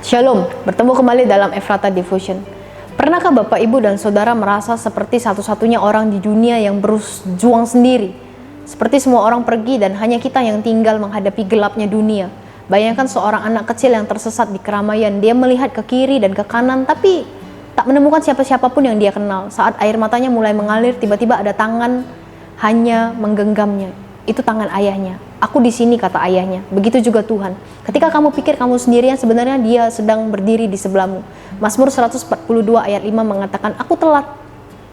Shalom, bertemu kembali dalam Efrata Devotion. Pernahkah Bapak, Ibu, dan Saudara merasa seperti satu-satunya orang di dunia yang berjuang sendiri? Seperti semua orang pergi dan hanya kita yang tinggal menghadapi gelapnya dunia. Bayangkan seorang anak kecil yang tersesat di keramaian. Dia melihat ke kiri dan ke kanan, tapi tak menemukan siapa-siapa pun yang dia kenal. Saat air matanya mulai mengalir, tiba-tiba ada tangan hanya menggenggamnya. Itu tangan ayahnya. Aku di sini, kata ayahnya. Begitu juga Tuhan. Ketika kamu pikir kamu sendirian, sebenarnya Dia sedang berdiri di sebelahmu. Mazmur 142 ayat 5 mengatakan, aku telah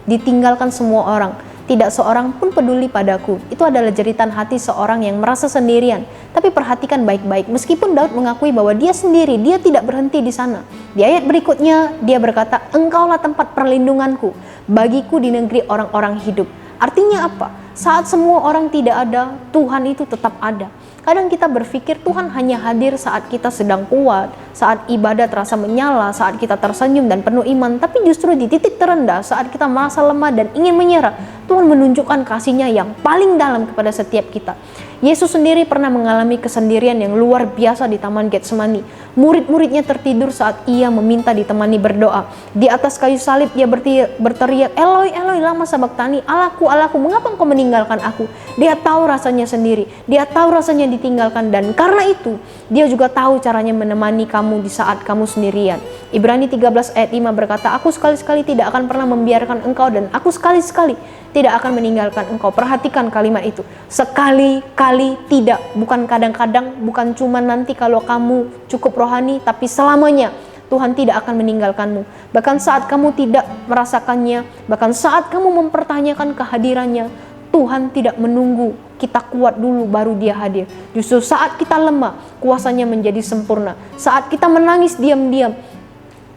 ditinggalkan semua orang, tidak seorang pun peduli padaku. Itu adalah jeritan hati seorang yang merasa sendirian. Tapi perhatikan baik-baik, meskipun Daud mengakui bahwa dia sendiri, dia tidak berhenti di sana. Di ayat berikutnya dia berkata, engkaulah tempat perlindunganku bagiku di negeri orang-orang hidup. Artinya apa? Saat semua orang tidak ada, Tuhan itu tetap ada. Kadang kita berpikir Tuhan hanya hadir saat kita sedang kuat, saat ibadah terasa menyala, saat kita tersenyum dan penuh iman. Tapi justru di titik terendah, saat kita merasa lemah dan ingin menyerah, Tuhan menunjukkan kasih-Nya yang paling dalam kepada setiap kita. Yesus sendiri pernah mengalami kesendirian yang luar biasa di Taman Getsemani. Murid-muridnya tertidur saat Ia meminta ditemani berdoa. Di atas kayu salib Dia berteriak, Eloi, Eloi, lama sabachthani, Allahku, Allahku, mengapa Engkau meninggalkan aku? Dia tahu rasanya sendiri, Dia tahu rasanya ditinggalkan, dan karena itu Dia juga tahu caranya menemani kamu di saat kamu sendirian. Ibrani 13 ayat 5 berkata, aku sekali-sekali tidak akan pernah membiarkan engkau, dan aku sekali-sekali tidak akan meninggalkan engkau. Perhatikan kalimat itu, sekali-kali tidak, bukan kadang-kadang, bukan cuma nanti kalau kamu cukup rohani, tapi selamanya Tuhan tidak akan meninggalkanmu. Bahkan saat kamu tidak merasakannya, bahkan saat kamu mempertanyakan kehadirannya, Tuhan tidak menunggu kita kuat dulu baru Dia hadir. Justru saat kita lemah, kuasanya menjadi sempurna. Saat kita menangis diam-diam,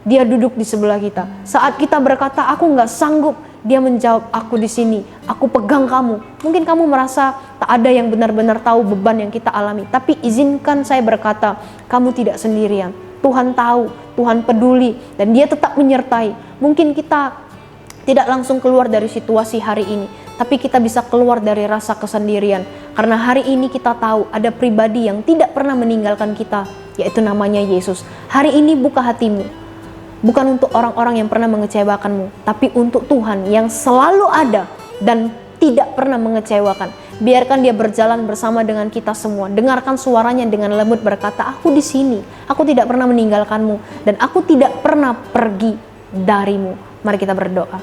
Dia duduk di sebelah kita. Saat kita berkata, aku nggak sanggup, Dia menjawab, aku di sini, aku pegang kamu. Mungkin kamu merasa tak ada yang benar-benar tahu beban yang kita alami, tapi izinkan saya berkata, kamu tidak sendirian. Tuhan tahu, Tuhan peduli, dan Dia tetap menyertai. Mungkin kita tidak langsung keluar dari situasi hari ini, tapi kita bisa keluar dari rasa kesendirian. Karena hari ini kita tahu ada pribadi yang tidak pernah meninggalkan kita, yaitu namanya Yesus. Hari ini buka hatimu. Bukan untuk orang-orang yang pernah mengecewakanmu, tapi untuk Tuhan yang selalu ada dan tidak pernah mengecewakan. Biarkan Dia berjalan bersama dengan kita semua. Dengarkan suaranya dengan lembut berkata, aku di sini, aku tidak pernah meninggalkanmu, dan aku tidak pernah pergi darimu. Mari kita berdoa.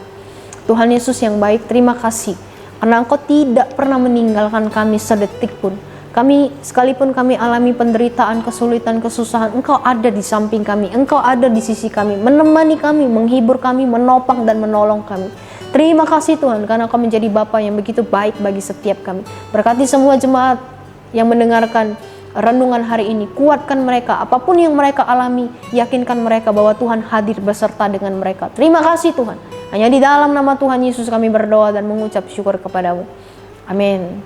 Tuhan Yesus yang baik, terima kasih karena Engkau tidak pernah meninggalkan kami sedetik pun. Kami, sekalipun kami alami penderitaan, kesulitan, kesusahan, Engkau ada di samping kami, Engkau ada di sisi kami, menemani kami, menghibur kami, menopang dan menolong kami. Terima kasih Tuhan, karena Engkau menjadi Bapa yang begitu baik bagi setiap kami. Berkati semua jemaat yang mendengarkan renungan hari ini, kuatkan mereka, apapun yang mereka alami, yakinkan mereka bahwa Tuhan hadir beserta dengan mereka. Terima kasih Tuhan, hanya di dalam nama Tuhan Yesus kami berdoa dan mengucap syukur kepadamu. Amin.